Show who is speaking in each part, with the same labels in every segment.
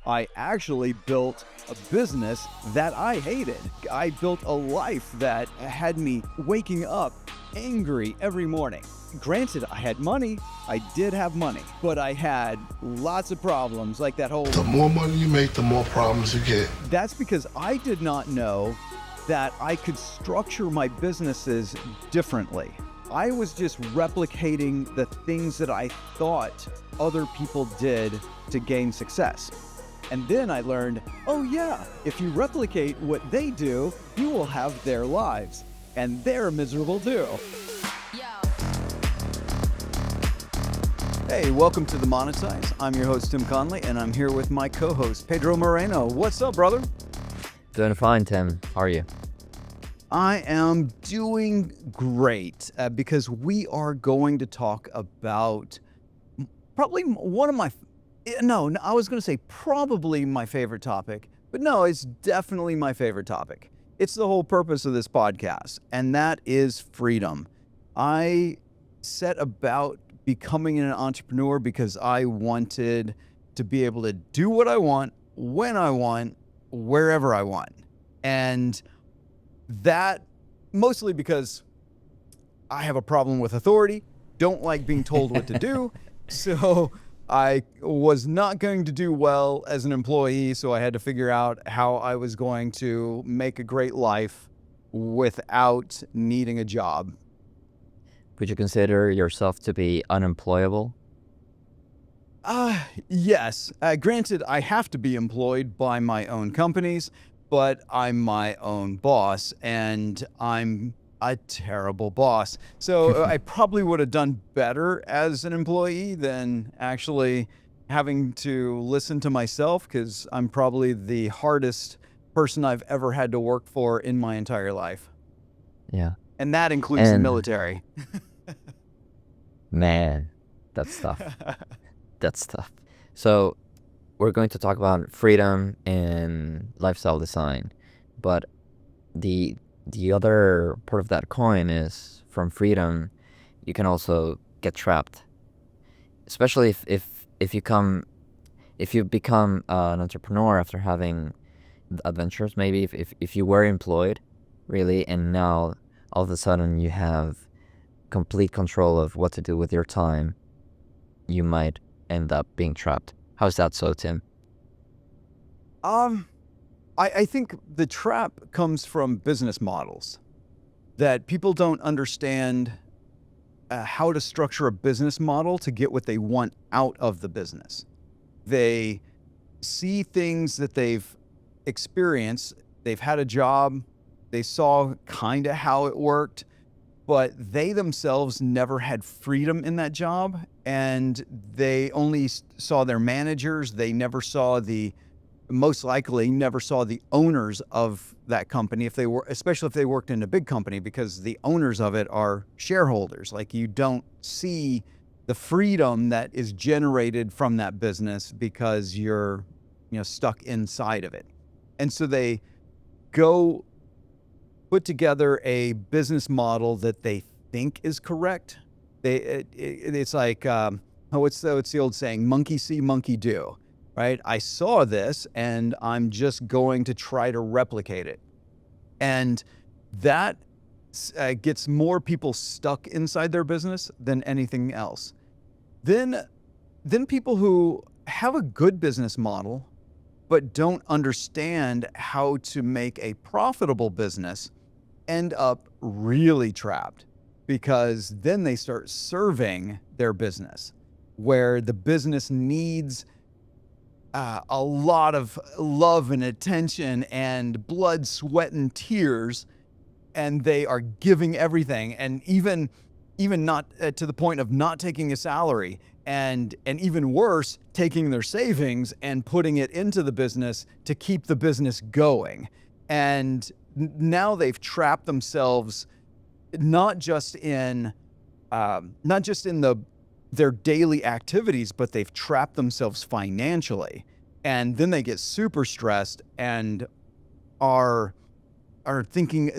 Speaker 1: I actually built a business that I hated. I built a life that had me waking up angry every morning. Granted, I had money. I did have money, but I had lots of problems, like that whole...
Speaker 2: The more money you make, the more problems you get.
Speaker 1: That's because I did not know that I could structure my businesses differently. I was just replicating the things that I thought other people did to gain success. And then I learned, oh yeah, if you replicate what they do, you will have their lives. And they're miserable too. Hey, welcome to The Monetize. I'm your host, Tim Conley, and I'm here with my co-host, Pedro Moreno. What's up, brother?
Speaker 3: Doing fine, Tim. How are you?
Speaker 1: I am doing great because we are going to talk about probably one of my... No, I was going to say probably my favorite topic, but no, it's definitely my favorite topic. It's the whole purpose of this podcast, and that is freedom. I set about becoming an entrepreneur because I wanted to be able to do what I want, when I want, wherever I want. And that mostly because I have a problem with authority, don't like being told what to do. So I was not going to do well as an employee, so I had to figure out how I was going to make a great life without needing a job.
Speaker 3: Would you consider yourself to be unemployable?
Speaker 1: Yes. Granted, I have to be employed by my own companies, but I'm my own boss, and I'm a terrible boss. So I probably would have done better as an employee than actually having to listen to myself, because I'm probably the hardest person I've ever had to work for in my entire life.
Speaker 3: Yeah.
Speaker 1: And that includes the military.
Speaker 3: Man, that's tough. That's tough. So we're going to talk about freedom and lifestyle design, but the other part of that coin is, from freedom, you can also get trapped. Especially if you become an entrepreneur after having adventures, maybe if you were employed, really, and now all of a sudden you have complete control of what to do with your time, you might end up being trapped. How's that so, Tim?
Speaker 1: I think the trap comes from business models, that people don't understand how to structure a business model to get what they want out of the business. They see things that they've experienced, they've had a job, they saw kind of how it worked, but they themselves never had freedom in that job, and they only saw their managers. They never saw most likely never saw the owners of that company, especially if they worked in a big company, because the owners of it are shareholders. Like, you don't see the freedom that is generated from that business because you're, stuck inside of it. And so they go put together a business model that they think is correct. It's like, what's the old saying? Monkey see, monkey do, right? I saw this and I'm just going to try to replicate it. And that gets more people stuck inside their business than anything else. Then people who have a good business model but don't understand how to make a profitable business end up really trapped, because then they start serving their business, where the business needs a lot of love and attention and blood, sweat, and tears, and they are giving everything, and even not to the point of not taking a salary, and even worse, taking their savings and putting it into the business to keep the business going. And now they've trapped themselves not just in their daily activities, but they've trapped themselves financially. And then they get super stressed and are thinking,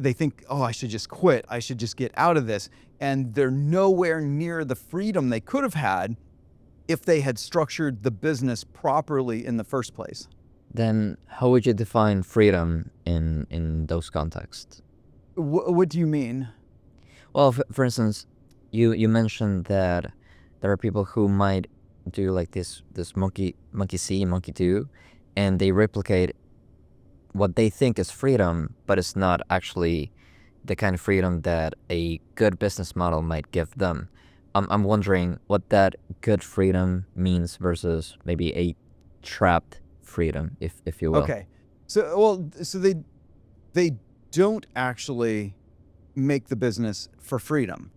Speaker 1: oh, I should just quit. I should just get out of this. And they're nowhere near the freedom they could have had if they had structured the business properly in the first place.
Speaker 3: Then how would you define freedom in those contexts?
Speaker 1: What do you mean?
Speaker 3: Well, for instance, you mentioned that there are people who might do like this monkey see, monkey do, and they replicate what they think is freedom, but it's not actually the kind of freedom that a good business model might give them. I'm wondering what that good freedom means versus maybe a trapped freedom, if you will.
Speaker 1: Okay. So they don't actually make the business for freedom.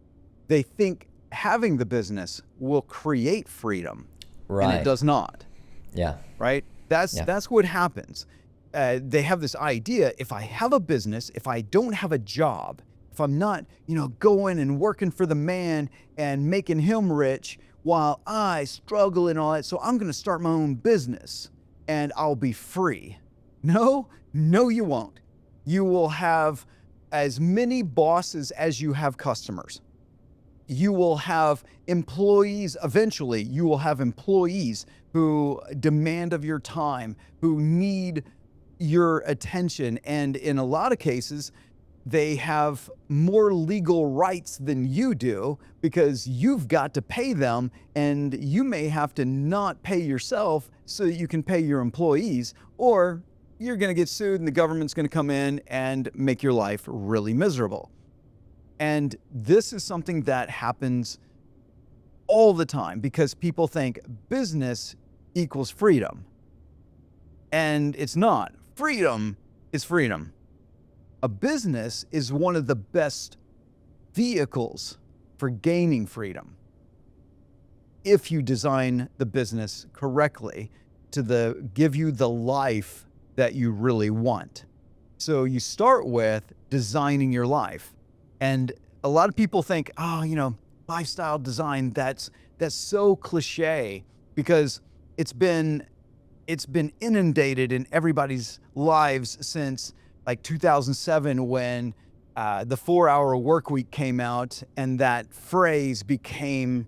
Speaker 1: They think having the business will create freedom, and it
Speaker 3: Right.
Speaker 1: does not,
Speaker 3: Yeah.
Speaker 1: right?
Speaker 3: Yeah.
Speaker 1: That's what happens. They have this idea: if I have a business, if I don't have a job, if I'm not, going and working for the man and making him rich while I struggle and all that, so I'm going to start my own business and I'll be free. No, no, you won't. You will have as many bosses as you have customers. You will have employees. Eventually, you will have employees who demand of your time, who need your attention. And in a lot of cases, they have more legal rights than you do because you've got to pay them, and you may have to not pay yourself so that you can pay your employees, or you're going to get sued and the government's going to come in and make your life really miserable. And this is something that happens all the time because people think business equals freedom. And it's not. Freedom is freedom. A business is one of the best vehicles for gaining freedom if you design the business correctly to give you the life that you really want. So you start with designing your life. And a lot of people think, lifestyle design, that's so cliche because it's been inundated in everybody's lives since like 2007 when the 4-hour work week came out, and that phrase became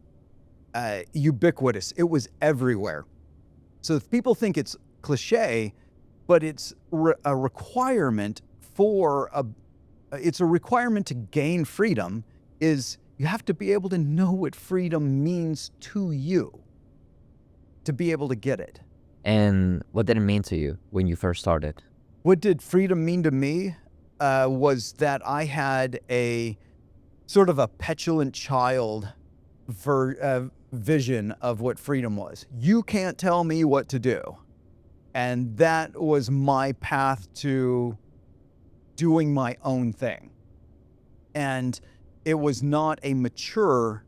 Speaker 1: ubiquitous. It was everywhere. So if people think it's cliche, but it's a requirement it's a requirement to gain freedom, is you have to be able to know what freedom means to you to be able to get it.
Speaker 3: And what did it mean to you when you first started?
Speaker 1: What did freedom mean to me was that I had a sort of a petulant child vision of what freedom was. You can't tell me what to do. And that was my path to doing my own thing. And it was not a mature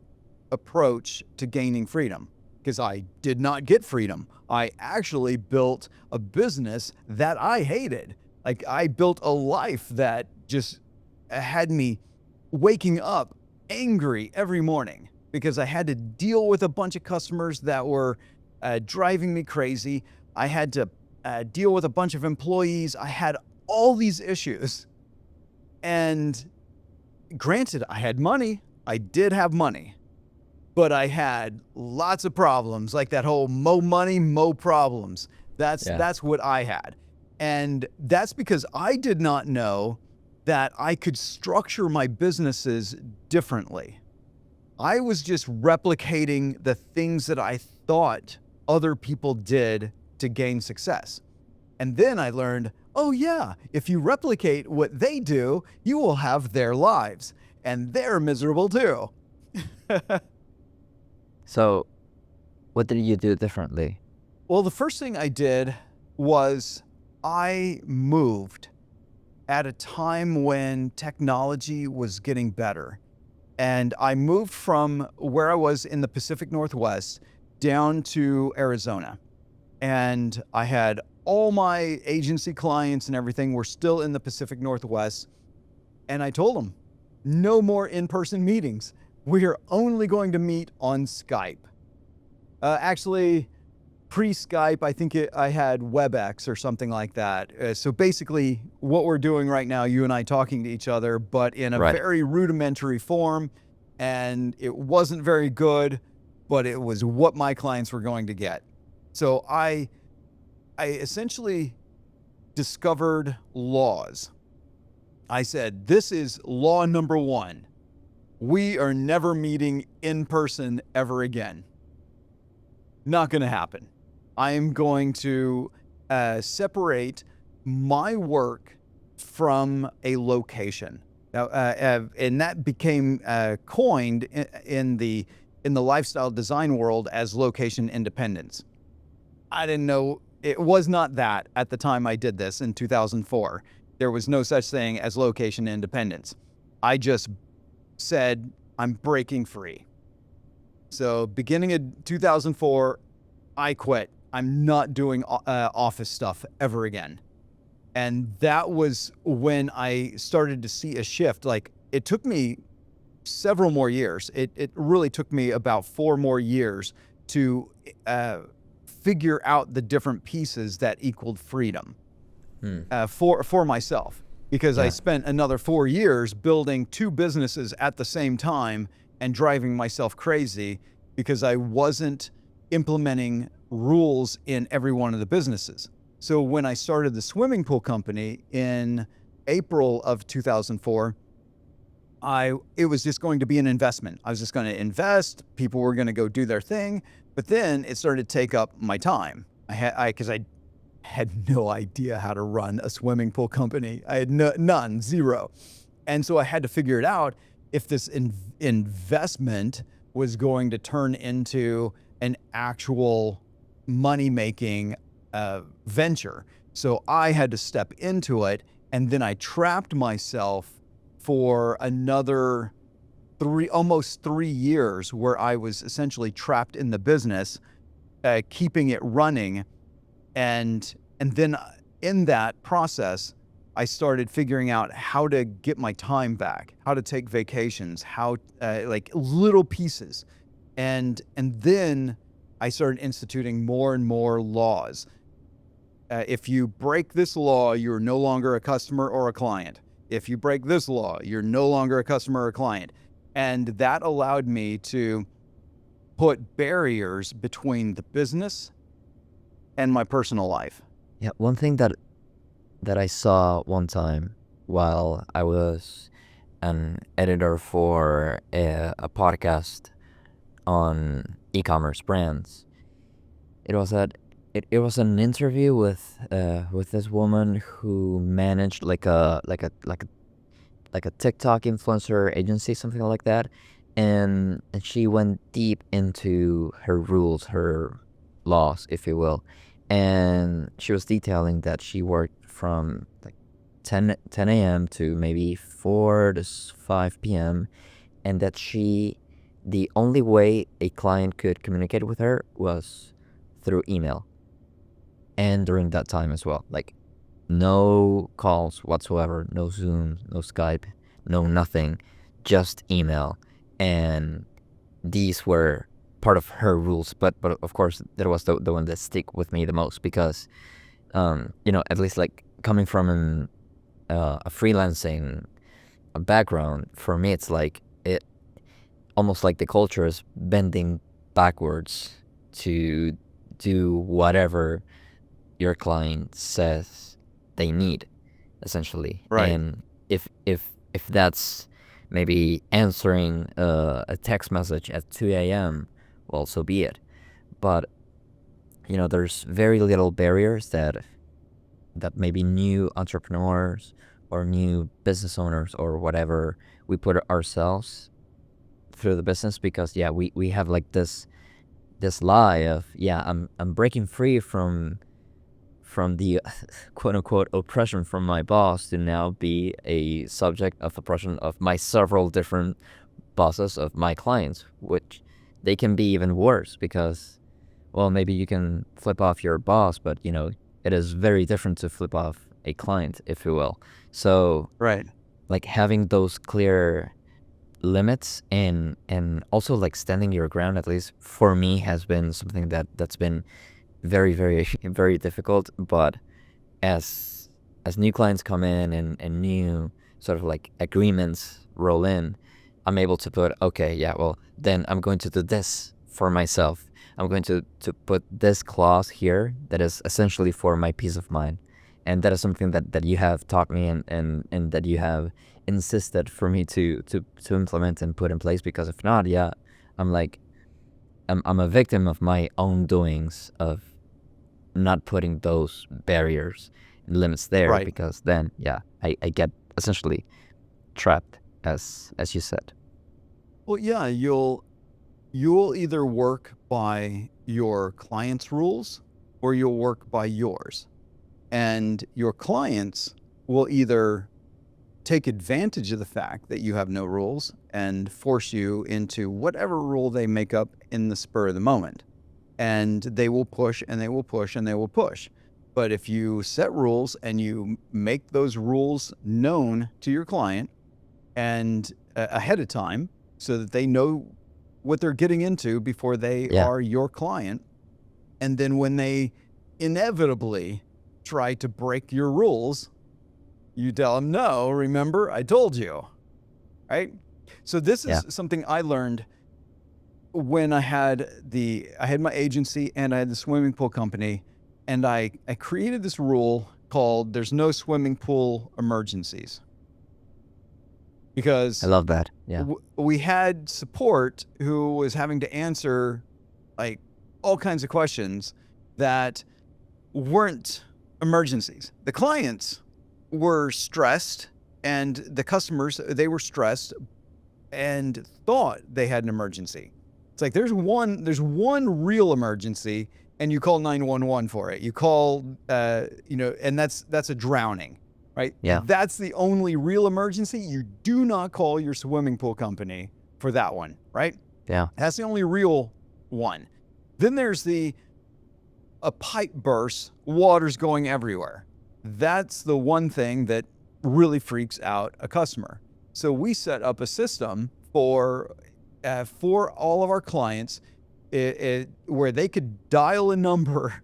Speaker 1: approach to gaining freedom because I did not get freedom. I actually built a business that I hated. Like, I built a life that just had me waking up angry every morning because I had to deal with a bunch of customers that were driving me crazy. I had to deal with a bunch of employees. I had all these issues. And granted, I had money. I did have money. But I had lots of problems, like that whole mo money, mo problems. That's what I had. And that's because I did not know that I could structure my businesses differently. I was just replicating the things that I thought other people did to gain success. And then I learned, oh yeah, if you replicate what they do, you will have their lives, and they're miserable too.
Speaker 3: So, what did you do differently?
Speaker 1: Well, the first thing I did was I moved at a time when technology was getting better. And I moved from where I was in the Pacific Northwest down to Arizona. And I had all my agency clients and everything were still in the Pacific Northwest. And I told them, no more in-person meetings. We are only going to meet on Skype. Actually, pre-Skype, I think I had WebEx or something like that. So basically, what we're doing right now, you and I talking to each other, but in a very rudimentary form. And it wasn't very good, but it was what my clients were going to get. So I I essentially discovered laws. I said, this is law number 1. We are never meeting in person ever again. Not going to happen. I am going to separate my work from a location. Now, and that became coined in the lifestyle design world as location independence. I didn't know, it was not that at the time I did this in 2004. There was no such thing as location independence. I just said, I'm breaking free. So beginning of 2004, I quit. I'm not doing office stuff ever again. And that was when I started to see a shift. Like, it took me several more years. It really took me about 4 more years to figure out the different pieces that equaled freedom for myself. Because I spent another 4 years building 2 businesses at the same time and driving myself crazy because I wasn't implementing rules in every one of the businesses. So when I started the swimming pool company in April of 2004, it was just going to be an investment. I was just going to invest. People were going to go do their thing. But then it started to take up my time. Because I had no idea how to run a swimming pool company. I had none, zero. And so I had to figure it out if this investment was going to turn into an actual money-making venture. So I had to step into it, and then I trapped myself for another almost 3 years where I was essentially trapped in the business, keeping it running. And then in that process, I started figuring out how to get my time back, how to take vacations, how like little pieces. And then I started instituting more and more laws. If you break this law, you're no longer a customer or a client. If you break this law, you're no longer a customer or a client. And that allowed me to put barriers between the business and my personal life.
Speaker 3: Yeah, one thing that I saw one time while I was an editor for a podcast on e-commerce brands, it was that it was an interview with this woman who managed like a TikTok influencer agency, something like that, and she went deep into her rules, her laws, if you will, and she was detailing that she worked from like 10 a.m. to maybe 4 to 5 p.m. and that the only way a client could communicate with her was through email. And during that time as well, like no calls whatsoever, no Zoom, no Skype, no nothing, just email. And these were part of her rules, but of course that was the one that stick with me the most because at least like coming from a freelancing background, for me it's like it almost like the culture is bending backwards to do whatever your client says they need, essentially.
Speaker 1: Right.
Speaker 3: And if that's maybe answering a text message at 2 a.m., well, so be it. But there's very little barriers that maybe new entrepreneurs or new business owners or whatever, we put ourselves through the business because we have like this lie of I'm breaking free from the quote unquote oppression from my boss to now be a subject of oppression of my several different bosses of my clients, which they can be even worse because, well, maybe you can flip off your boss, but it is very different to flip off a client, if you will. So
Speaker 1: Right.
Speaker 3: like having those clear limits and also like standing your ground, at least for me, has been something that's been very, very, very difficult. But as new clients come in and new sort of like agreements roll in, I'm able to put, okay, yeah, well, then I'm going to do this for myself. I'm going to put this clause here that is essentially for my peace of mind. And that is something that you have taught me, and that you have insisted for me to implement and put in place, because if not, yeah, I'm like, I'm a victim of my own doings of not putting those barriers and limits there,
Speaker 1: Right.
Speaker 3: because then, yeah, I get essentially trapped, as you said.
Speaker 1: Well, yeah, you'll either work by your client's rules or you'll work by yours. And your clients will either take advantage of the fact that you have no rules and force you into whatever rule they make up in the spur of the moment. And they will push and they will push and they will push. But if you set rules and you make those rules known to your client and ahead of time so that they know what they're getting into before they
Speaker 3: Yeah.
Speaker 1: are your client, and then when they inevitably try to break your rules, you tell them, no, remember, I told you, right? So this
Speaker 3: Yeah.
Speaker 1: is something I learned when I had my agency and I had the swimming pool company, and I created this rule called there's no swimming pool emergencies.
Speaker 3: I
Speaker 1: Because
Speaker 3: love that. Yeah.
Speaker 1: we had support who was having to answer like all kinds of questions that weren't emergencies. The clients were stressed and the customers, they were stressed and thought they had an emergency. It's like there's one real emergency and you call 911 for it. You call and that's a drowning, right?
Speaker 3: Yeah.
Speaker 1: That's the only real emergency. You do not call your swimming pool company for that one, right?
Speaker 3: Yeah.
Speaker 1: That's the only real one. Then there's a pipe burst, water's going everywhere. That's the one thing that really freaks out a customer. So we set up a system for all of our clients where they could dial a number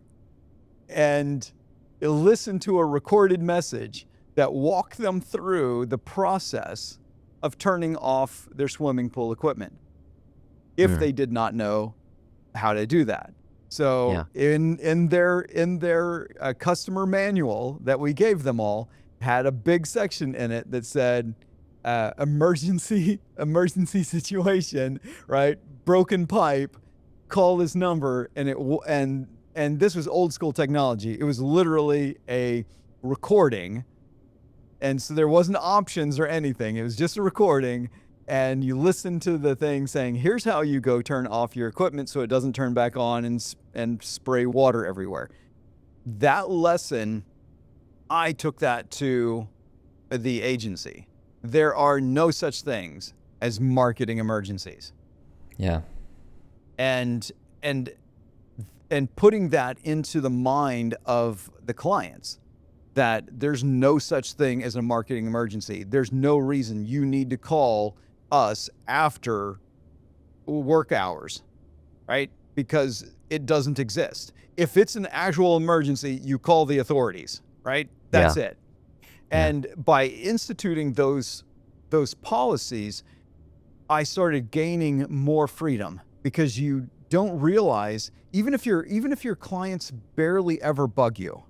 Speaker 1: and listen to a recorded message that walked them through the process of turning off their swimming pool equipment if they did not know how to do that. So in their customer manual that we gave them all had a big section in it that said emergency situation, right? Broken pipe, call this number, and this was old school technology. It was literally a recording, and so there wasn't options or anything. It was just a recording. And you listen to the thing saying, here's how you go turn off your equipment so it doesn't turn back on and spray water everywhere. That lesson, I took that to the agency. There are no such things as marketing emergencies.
Speaker 3: Yeah.
Speaker 1: And putting that into the mind of the clients, that there's no such thing as a marketing emergency. There's no reason you need to call us after work hours, right? Because it doesn't exist. If it's an actual emergency, you call the authorities, right? That's it. And by instituting those policies, I started gaining more freedom, because you don't realize, even if your clients barely ever bug you,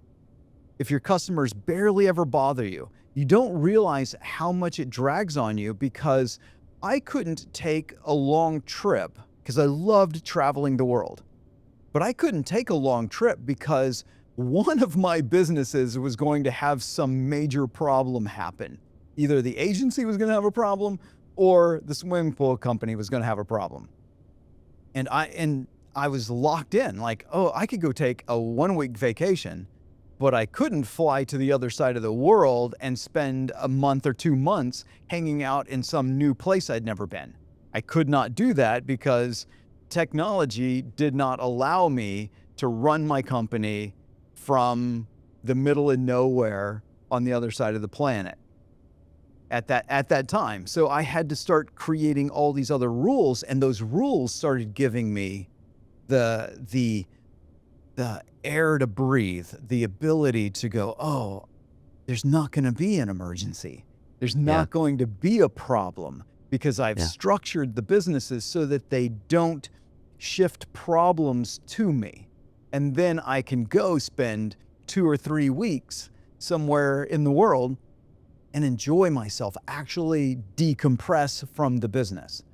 Speaker 1: if your customers barely ever bother you, you don't realize how much it drags on you. Because I couldn't take a long trip because I loved traveling the world, but I couldn't take a long trip because one of my businesses was going to have some major problem happen. Either the agency was going to have a problem or the swimming pool company was going to have a problem. And I was locked in, like, oh, I could go take a 1-week vacation, but I couldn't fly to the other side of the world and spend a month or 2 months hanging out in some new place I'd never been. I could not do that because technology did not allow me to run my company from the middle of nowhere on the other side of the planet at that time. So I had to start creating all these other rules, and those rules started giving me the air to breathe, the ability to go, oh, there's not going to be an emergency. There's not going to be a problem, because I've structured the businesses so that they don't shift problems to me. And then I can go spend 2 or 3 weeks somewhere in the world and enjoy myself, actually decompress from the business.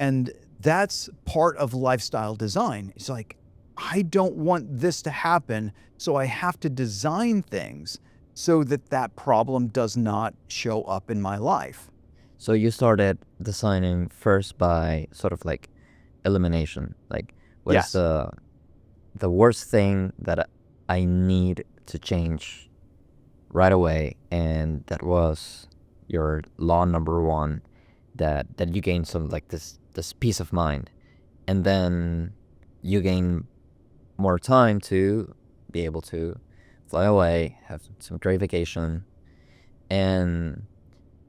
Speaker 1: And that's part of lifestyle design. It's like, I don't want this to happen, so I have to design things so that that problem does not show up in my life.
Speaker 3: So you started designing first by sort of like elimination. Like, what is
Speaker 1: Yes.
Speaker 3: the worst thing that I need to change right away? And that was your law number one, that you gain some like this peace of mind, and then you gain more time to be able to fly away, have some great vacation. And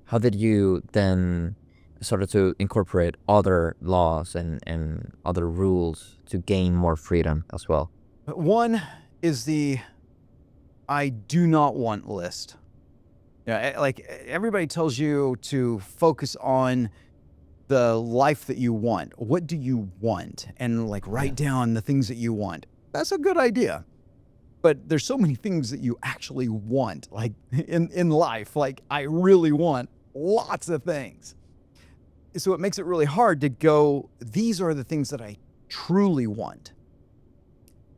Speaker 3: how did you then started to incorporate other laws and other rules to gain more freedom as well?
Speaker 1: One is the I do not want list. Yeah, like everybody tells you to focus on the life that you want. What do you want? And like write down the things that you want. That's a good idea. But there's so many things that you actually want, like in life. Like I really want lots of things. So it makes it really hard to go, these are the things that I truly want.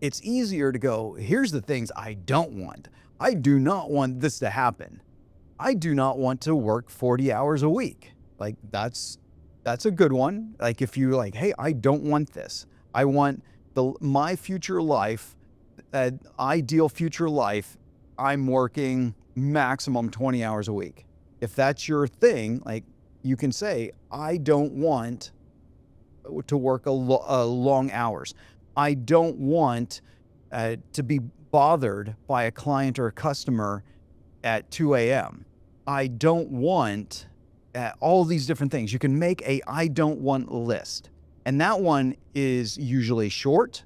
Speaker 1: It's easier to go, here's the things I don't want. I do not want this to happen. I do not want to work 40 hours a week. Like that's a good one. Like if you like, hey, I don't want this. I want my future life, ideal future life, I'm working maximum 20 hours a week. If that's your thing, like you can say, I don't want to work long hours. I don't want to be bothered by a client or a customer at 2 a.m. I don't want all these different things. You can make a I don't want list. And that one is usually short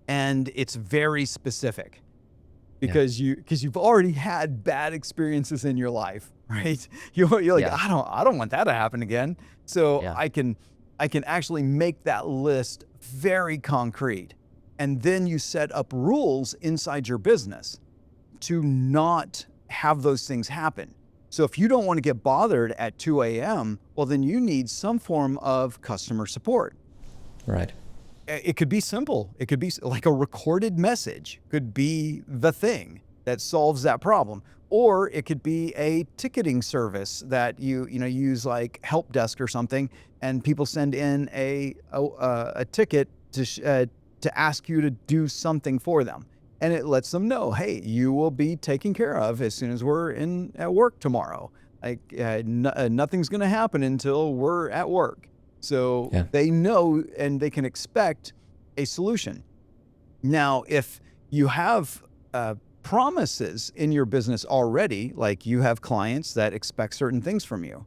Speaker 1: and it's very specific because you've already had bad experiences in your life, right? You're like,
Speaker 3: Yeah.
Speaker 1: I don't want that to happen again. So
Speaker 3: Yeah.
Speaker 1: I can actually make that list very concrete. And then you set up rules inside your business to not have those things happen. So if you don't want to get bothered at 2 a.m., well, then you need some form of customer support.
Speaker 3: Right.
Speaker 1: It could be simple. It could be like a recorded message could be the thing that solves that problem. Or it could be a ticketing service that you use like help desk or something, and people send in a ticket to ask you to do something for them. And it lets them know, hey, you will be taken care of as soon as we're at work tomorrow. Like nothing's going to happen until we're at work. So
Speaker 3: Yeah.
Speaker 1: they know and they can expect a solution. Now, if you have promises in your business already, like you have clients that expect certain things from you,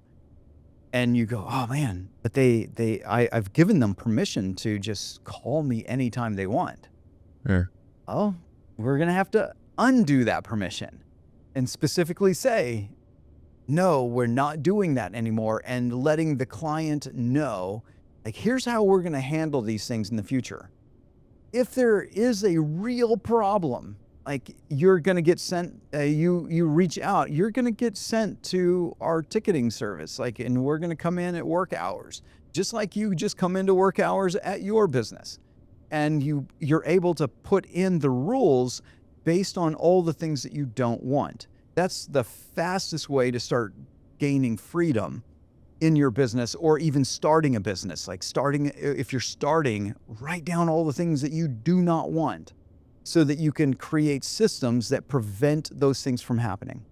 Speaker 1: and you go, oh man, but I've given them permission to just call me anytime they want. Oh, we're going to have to undo that permission and specifically say, no, we're not doing that anymore, and letting the client know, like, here's how we're going to handle these things in the future. If there is a real problem, like you're going to get sent, you reach out, you're going to get sent to our ticketing service, like, and we're going to come in at work hours, just like you just come into work hours at your business. And you're able to put in the rules based on all the things that you don't want. That's the fastest way to start gaining freedom in your business, or even starting a business. Like if you're starting, write down all the things that you do not want so that you can create systems that prevent those things from happening.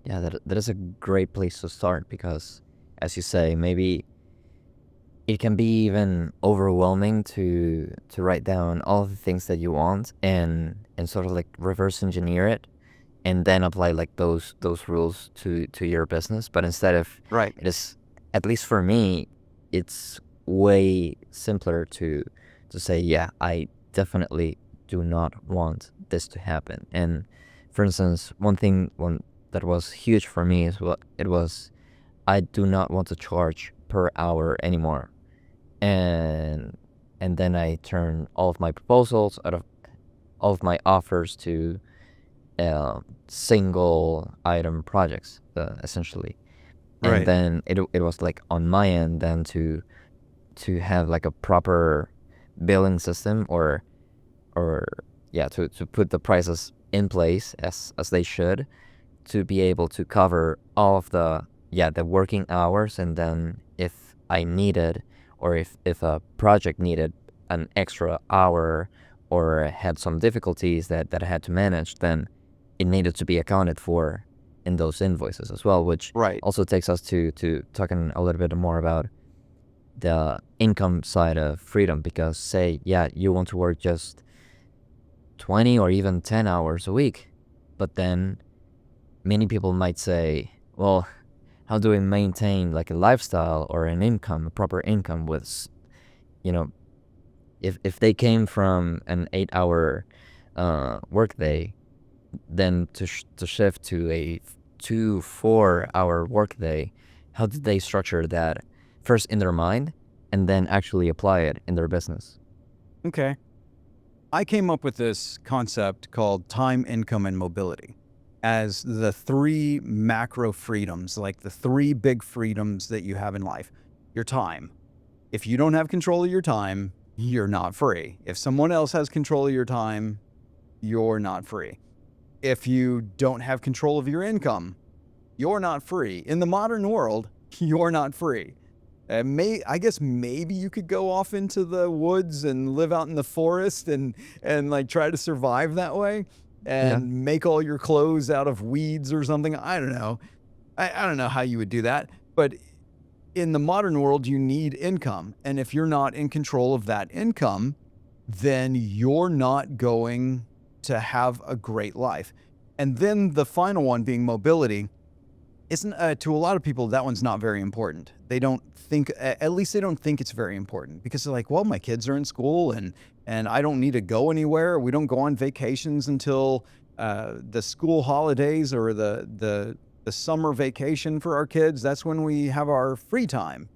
Speaker 3: Yeah, that is a great place to start because, as you say, maybe it can be even overwhelming to write down all the things that you want and sort of like reverse engineer it and then apply like those rules to your business. But instead of
Speaker 1: Right.
Speaker 3: it is, at least for me, it's way simpler to say, yeah, I definitely do not want this to happen. And for instance, one that was huge for me is I do not want to charge per hour anymore. And and then I turn all of my proposals out of all of my offers to single item projects, essentially. And
Speaker 1: Right.
Speaker 3: then it was like on my end then to have like a proper billing system, or yeah, to put the prices in place as they should, to be able to cover all of the working hours. And then if I needed, or if a project needed an extra hour or had some difficulties that I had to manage, then it needed to be accounted for in those invoices as well, which
Speaker 1: Right.
Speaker 3: also takes us to talking a little bit more about the income side of freedom. Because say, yeah, you want to work just 20 or even 10 hours a week, but then many people might say, well, how do we maintain like a lifestyle or an income, a proper income with, you know, if they came from an 8-hour workday, then to shift to a 2-4 hour workday, how did they structure that first in their mind and then actually apply it in their business?
Speaker 1: Okay. I came up with this concept called time, income, and mobility as the three macro freedoms, like the three big freedoms that you have in life. Your time. If you don't have control of your time, you're not free. If someone else has control of your time, you're not free. If you don't have control of your income, you're not free. In the modern world, you're not free. I guess maybe you could go off into the woods and live out in the forest and like try to survive that way
Speaker 3: Yeah.
Speaker 1: and make all your clothes out of weeds or something. I don't know. I don't know how you would do that. But in the modern world, you need income. And if you're not in control of that income, then you're not going to have a great life. And then the final one being mobility isn't to a lot of people that one's not very important. They don't think, at least they don't think it's very important, because they're like, well, my kids are in school and I don't need to go anywhere. We don't go on vacations until the school holidays or the summer vacation for our kids. That's when we have our free time.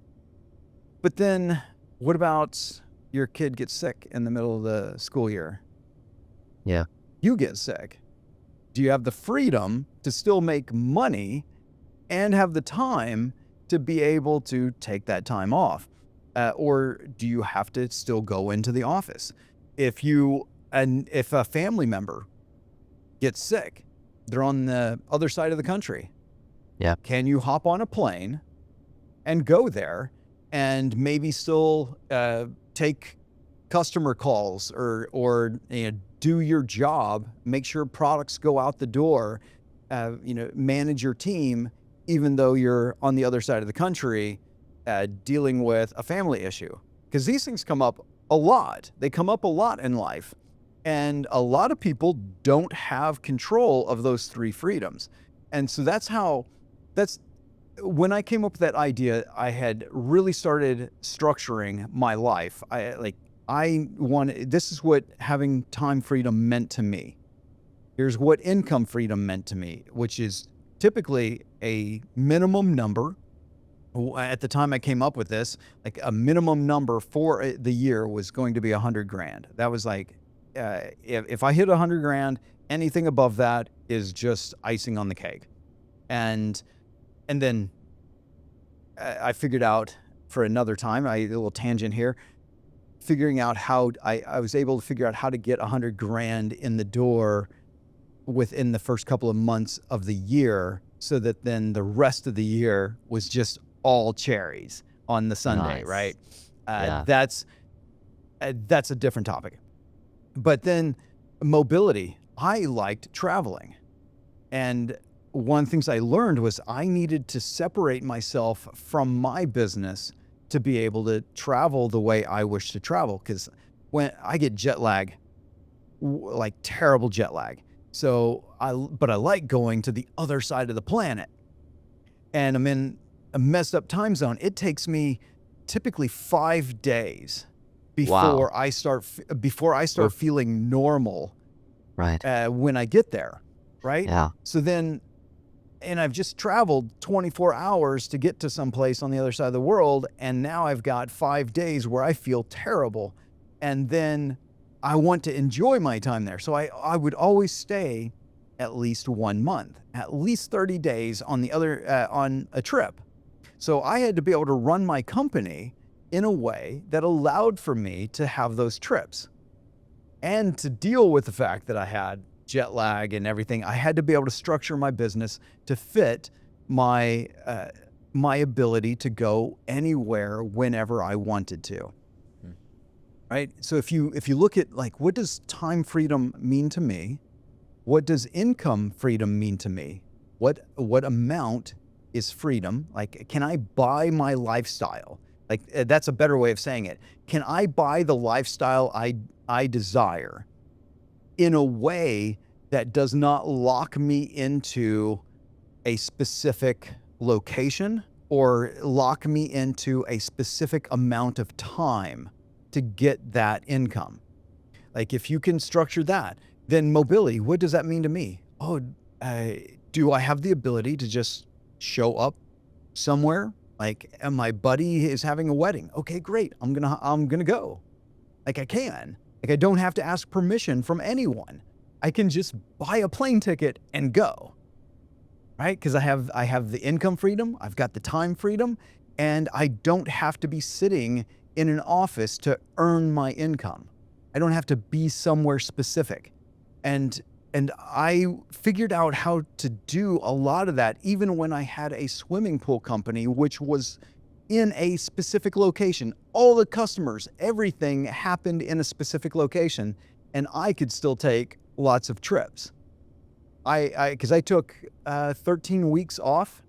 Speaker 1: But then what about your kid gets sick in the middle of the school year?
Speaker 3: Yeah.
Speaker 1: You get sick. Do you have the freedom to still make money and have the time to be able to take that time off? Or do you have to still go into the office? If a family member gets sick, they're on the other side of the country.
Speaker 3: Yeah.
Speaker 1: Can you hop on a plane and go there and maybe still take customer calls or do your job, make sure products go out the door, manage your team, even though you're on the other side of the country dealing with a family issue? Because these things come up a lot. They come up a lot in life. And a lot of people don't have control of those three freedoms. And so that's when I came up with that idea, I had really started structuring my life. This is what having time freedom meant to me. Here's what income freedom meant to me, which is typically a minimum number. At the time I came up with this, like a minimum number for the year was going to be $100,000. That was like, if I hit $100,000, anything above that is just icing on the cake. And then I figured out for another time, a little tangent here, figuring out how I was able to figure out how to get $100,000 in the door within the first couple of months of the year, so that then the rest of the year was just all cherries on the Sunday,
Speaker 3: Nice.
Speaker 1: right?
Speaker 3: Yeah.
Speaker 1: That's a different topic. But then mobility, I liked traveling. And one of the things I learned was I needed to separate myself from my business to be able to travel the way I wish to travel. Because when I get jet lag, like terrible jet lag. But I like going to the other side of the planet. And I'm in a messed up time zone. It takes me typically 5 days before
Speaker 3: Wow.
Speaker 1: I start
Speaker 3: Oof.
Speaker 1: feeling normal
Speaker 3: Right.
Speaker 1: when I get there, right?
Speaker 3: Yeah.
Speaker 1: So then, and I've just traveled 24 hours to get to some place on the other side of the world, and now I've got 5 days where I feel terrible. and then I want to enjoy my time there. So I would always stay at least 1 month, at least 30 days on on a trip. So I had to be able to run my company in a way that allowed for me to have those trips. And to deal with the fact that I had jet lag and everything, I had to be able to structure my business to fit my my ability to go anywhere whenever I wanted to. Right? So if you look at, like, what does time freedom mean to me? What does income freedom mean to me? What amount is freedom? Like, can I buy my lifestyle? Like, that's a better way of saying it. Can I buy the lifestyle I desire in a way that does not lock me into a specific location or lock me into a specific amount of time to get that income? Like, if you can structure that, then mobility, what does that mean to me? Oh, do I have the ability to just show up somewhere? Like, and my buddy is having a wedding. Okay, great. I'm gonna go. Like, I can. Like, I don't have to ask permission from anyone. I can just buy a plane ticket and go. Right? Because I have the income freedom, I've got the time freedom, and I don't have to be sitting in an office to earn my income. I don't have to be somewhere specific. And I figured out how to do a lot of that even when I had a swimming pool company, which was in a specific location. All the customers, everything happened in a specific location, and I could still take lots of trips. Because I took 13 weeks off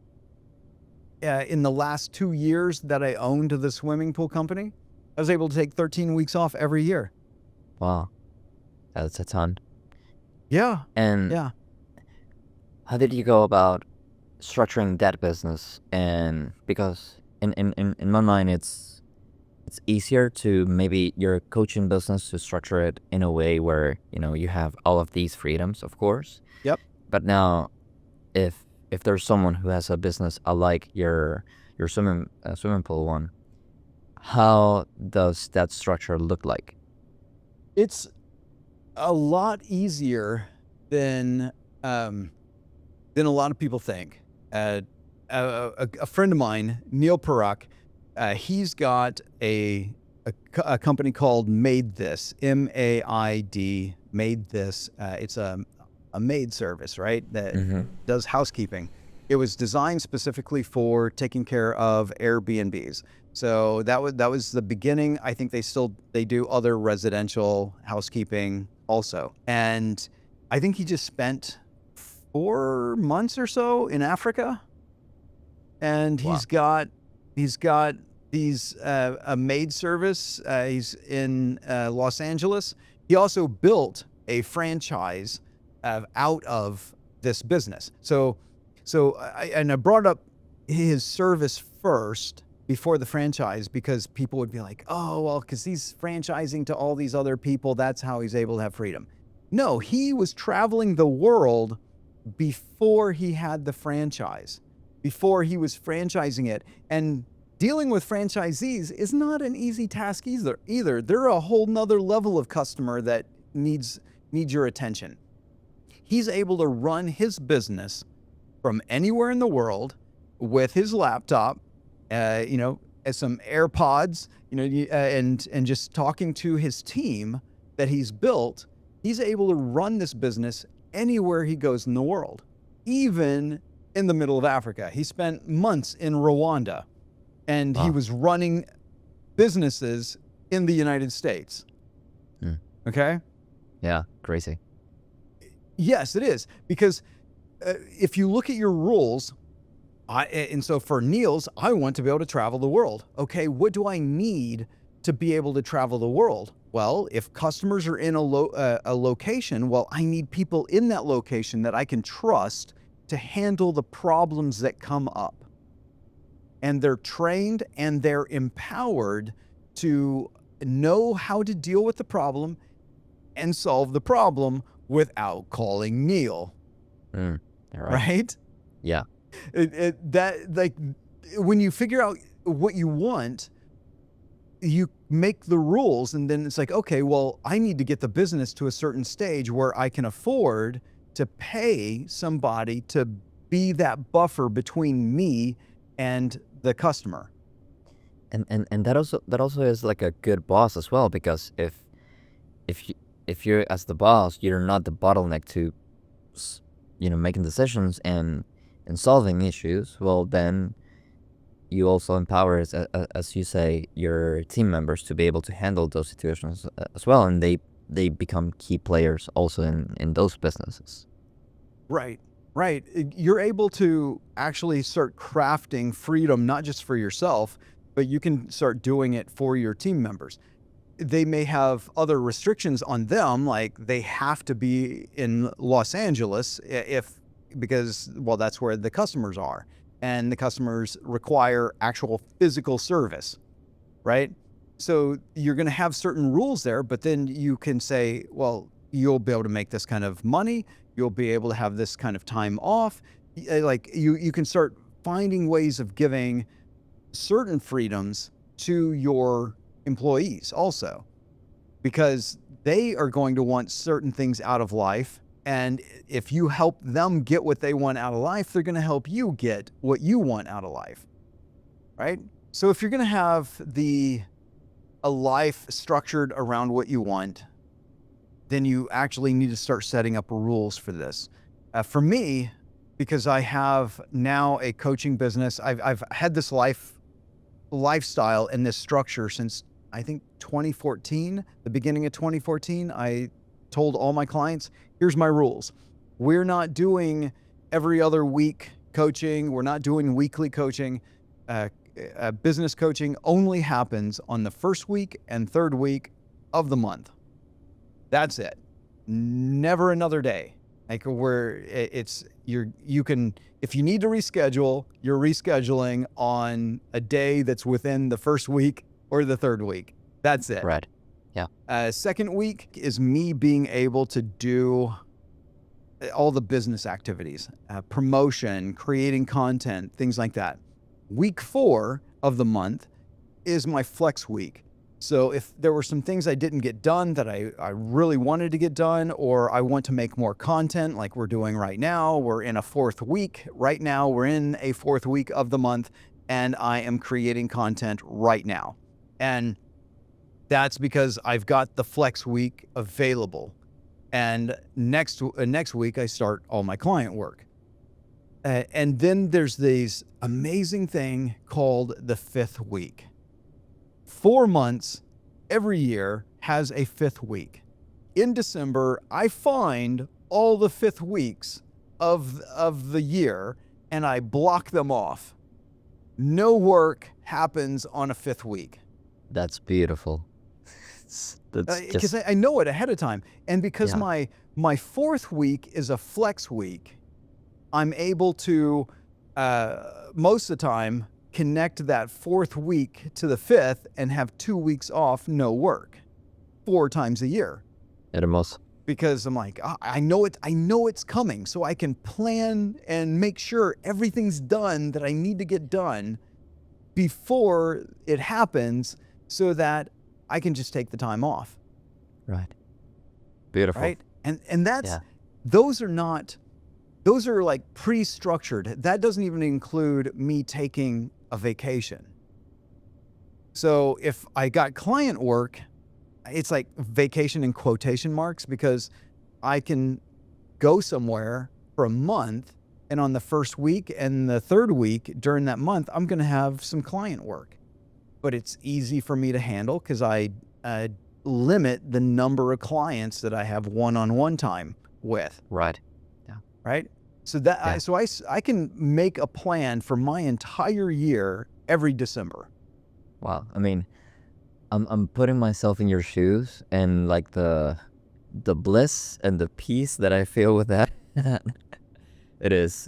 Speaker 1: in the last 2 years that I owned the swimming pool company. I was able to take 13 weeks off every year.
Speaker 3: Wow, that's a ton.
Speaker 1: Yeah,
Speaker 3: And
Speaker 1: yeah.
Speaker 3: how did you go about structuring that business? And because in my mind, it's easier to maybe your coaching business to structure it in a way where, you have all of these freedoms, of course.
Speaker 1: Yep.
Speaker 3: But now, if there's someone who has a business like your swimming pool one, how does that structure look like?
Speaker 1: It's a lot easier than a lot of people think. A friend of mine, Neil Parak, he's got a company called want.This, MAID, want.This. It's a maid service, right? That does housekeeping. It was designed specifically for taking care of Airbnbs. So that was the beginning. I think they do other residential housekeeping also. And I think he just spent 4 months or so in Africa. And
Speaker 3: Wow.
Speaker 1: he's got these a maid service. He's in Los Angeles. He also built a franchise out of this business. So I brought up his service first before the franchise because people would be like, oh, well, because he's franchising to all these other people, that's how he's able to have freedom. No, he was traveling the world before he had the franchise, before he was franchising it. And dealing with franchisees is not an easy task either. They're a whole nother level of customer that needs your attention. He's able to run his business from anywhere in the world with his laptop, as some AirPods, and just talking to his team that he's built. He's able to run this business anywhere he goes in the world, even in the middle of Africa. He spent months in Rwanda, and he
Speaker 3: Wow.
Speaker 1: was running businesses in the United States. Okay?
Speaker 3: Yeah, crazy.
Speaker 1: Yes, it is. Because if you look at your rules, and so for Niels, I want to be able to travel the world. Okay, what do I need to be able to travel the world? Well, if customers are in a location, well, I need people in that location that I can trust to handle the problems that come up. And they're trained and they're empowered to know how to deal with the problem and solve the problem without calling Neil.
Speaker 3: All right.
Speaker 1: Right?
Speaker 3: Yeah.
Speaker 1: That, like, when you figure out what you want, you make the rules, and then it's like, okay, well, I need to get the business to a certain stage where I can afford to pay somebody to be that buffer between me and the customer.
Speaker 3: And that also is like a good boss as well, because if you if you're as the boss, you're not the bottleneck to making decisions and solving issues. Well, then you also empower, as you say, your team members to be able to handle those situations as well, and they become key players also in those businesses.
Speaker 1: Right, right. You're able to actually start crafting freedom, not just for yourself, but you can start doing it for your team members. They may have other restrictions on them, like they have to be in Los Angeles because, well, that's where the customers are, and the customers require actual physical service, right? So you're going to have certain rules there, but then you can say, well, you'll be able to make this kind of money. You'll be able to have this kind of time off. Like you can start finding ways of giving certain freedoms to your employees also, because they are going to want certain things out of life. And if you help them get what they want out of life, they're going to help you get what you want out of life, right? So if you're going to have a life structured around what you want, then you actually need to start setting up rules for this. For me, because I have now a coaching business, I've had this lifestyle and this structure since I think 2014, the beginning of 2014. I told all my clients, here's my rules. We're not doing every other week coaching. We're not doing weekly coaching. Business coaching only happens on the first week and third week of the month. That's it. Never another day. Like where you can, if you need to reschedule, you're rescheduling on a day that's within the first week or the third week. That's it.
Speaker 3: Right. Yeah.
Speaker 1: Second week is me being able to do all the business activities, promotion, creating content, things like that. Week 4 of the month is my flex week. So if there were some things I didn't get done that I really wanted to get done, or I want to make more content like we're doing right now, we're in a 4th week. Right now, we're in a 4th week of the month, and I am creating content right now. And that's because I've got the flex week available. And next week, I start all my client work. And then there's this amazing thing called the 5th week. 4 months every year has a 5th week. In December, I find all the 5th weeks of the year and I block them off. No work happens on a 5th week.
Speaker 3: That's beautiful. That's
Speaker 1: Because
Speaker 3: just
Speaker 1: I know it ahead of time. And because
Speaker 3: yeah.
Speaker 1: my 4th week is a flex week, I'm able to, most of the time, connect that 4th week to the 5th and have 2 weeks off, no work, 4 times a year.
Speaker 3: Hermoso.
Speaker 1: Because I'm like, I know it's coming, so I can plan and make sure everything's done that I need to get done before it happens, so that I can just take the time off.
Speaker 3: Right. Beautiful.
Speaker 1: Right? And that's
Speaker 3: Yeah.
Speaker 1: those are like pre-structured. That doesn't even include me taking a vacation. So if I got client work, it's like vacation in quotation marks, because I can go somewhere for a month, and on the first week and the third week during that month, I'm going to have some client work. But it's easy for me to handle because I limit the number of clients that I have one-on-one time with.
Speaker 3: Right.
Speaker 1: Right? So that
Speaker 3: Yeah.
Speaker 1: I can make a plan for my entire year every December.
Speaker 3: Wow. I mean, I'm putting myself in your shoes, and like the bliss and the peace that I feel with that. It is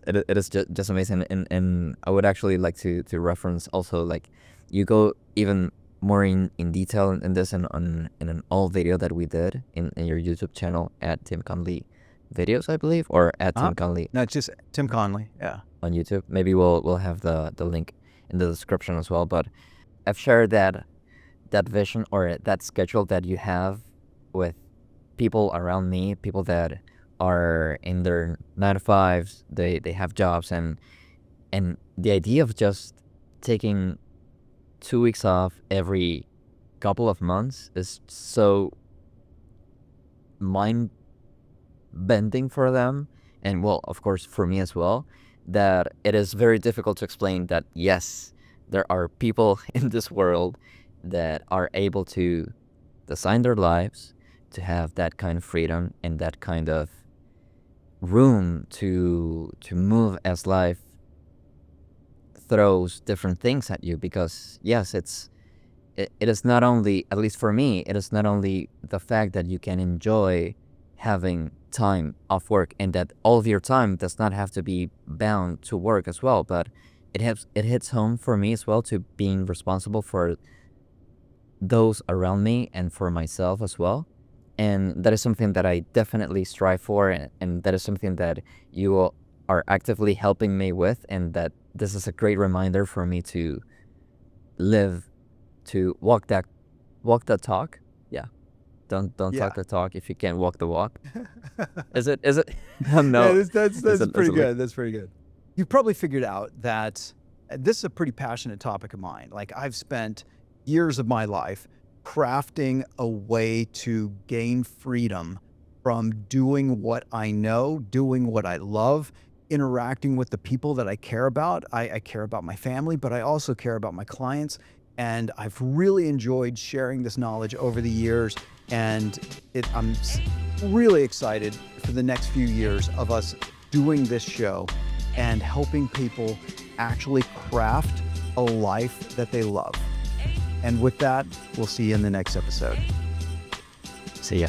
Speaker 3: just amazing, and I would actually like to reference also, like, you go even more in detail in this, and in an old video that we did in your YouTube channel at Tim Conley videos, I believe, or at Tim Conley
Speaker 1: No, it's just Tim Conley. Yeah.
Speaker 3: on YouTube. Maybe we'll have the link in the description as well. But I've shared that that vision or that schedule that you have with people around me, people that are in their 9 to 5s, they have jobs, and the idea of just taking 2 weeks off every couple of months is so mind bending for them, and well, of course, for me as well, that it is very difficult to explain that yes, there are people in this world that are able to design their lives to have that kind of freedom and that kind of room to move as life throws different things at you. Because yes, it is not only, at least for me, it is not only the fact that you can enjoy having time off work and that all of your time does not have to be bound to work as well, but it hits home for me as well to being responsible for those around me and for myself as well. And that is something that I definitely strive for, and that is something that you are actively helping me with, and that this is a great reminder for me to live, to walk that talk. Yeah. Don't
Speaker 1: Yeah.
Speaker 3: talk the talk if you can't walk the walk. Is it?
Speaker 1: Yeah,
Speaker 3: No.
Speaker 1: that's
Speaker 3: Is it
Speaker 1: pretty
Speaker 3: like-
Speaker 1: good. That's pretty good. You've probably figured out that this is a pretty passionate topic of mine. Like, I've spent years of my life crafting a way to gain freedom from doing what I know, doing what I love, interacting with the people that I care about. I care about my family, but I also care about my clients. And I've really enjoyed sharing this knowledge over the years. And I'm really excited for the next few years of us doing this show and helping people actually craft a life that they love. And with that, we'll see you in the next episode.
Speaker 3: See ya.